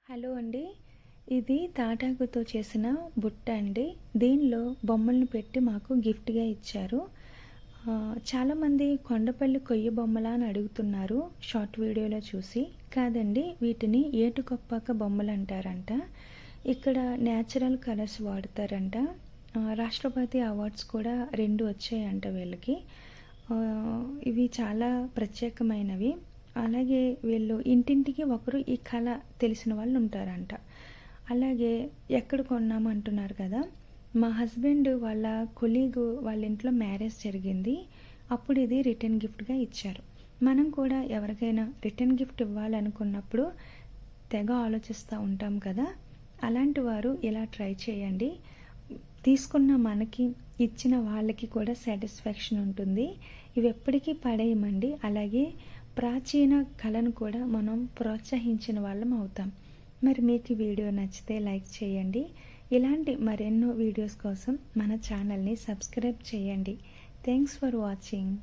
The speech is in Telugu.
హలో అండి. ఇది తాటాకుతో చేసిన బుట్ట అండి. దీనిలో బొమ్మలను పెట్టి మాకు గిఫ్ట్‌గా ఇచ్చారు. చాలామంది కొండపల్లి కొయ్య బొమ్మలా అని అడుగుతున్నారు షార్ట్ వీడియోలో చూసి. కాదండి, వీటిని ఏటుకొప్పాక బొమ్మలంటారంట. ఇక్కడ నేచురల్ కలర్స్ వాడతారంట. రాష్ట్రపతి అవార్డ్స్ కూడా 2 వచ్చాయంట వీళ్ళకి. ఇవి చాలా ప్రత్యేకమైనవి. అలాగే వీళ్ళు ఇంటింటికి ఒకరు ఈ కళ తెలిసిన వాళ్ళు ఉంటారంట. అలాగే ఎక్కడ కొన్నాము అంటున్నారు కదా, మా హస్బెండ్ వాళ్ళ కొలీగు వాళ్ళ ఇంట్లో మ్యారేజ్ జరిగింది. అప్పుడు ఇది రిటర్న్ గిఫ్ట్గా ఇచ్చారు. మనం కూడా ఎవరికైనా రిటర్న్ గిఫ్ట్ ఇవ్వాలనుకున్నప్పుడు తెగ ఆలోచిస్తూ ఉంటాం కదా. అలాంటి వారు ఇలా ట్రై చేయండి. తీసుకున్న మనకి ఇచ్చిన వాళ్ళకి కూడా సాటిస్ఫాక్షన్ ఉంటుంది. ఇవి ఎప్పటికీ పడేయమండి. అలాగే ప్రాచీన కళను కూడా మనం ప్రోత్సహించిన వాళ్ళం అవుతాం. మరి మీకు ఈ వీడియో నచ్చితే లైక్ చేయండి. ఇలాంటి మరెన్నో వీడియోస్ కోసం మన ఛానల్ని సబ్స్క్రైబ్ చేయండి. Thanks for watching.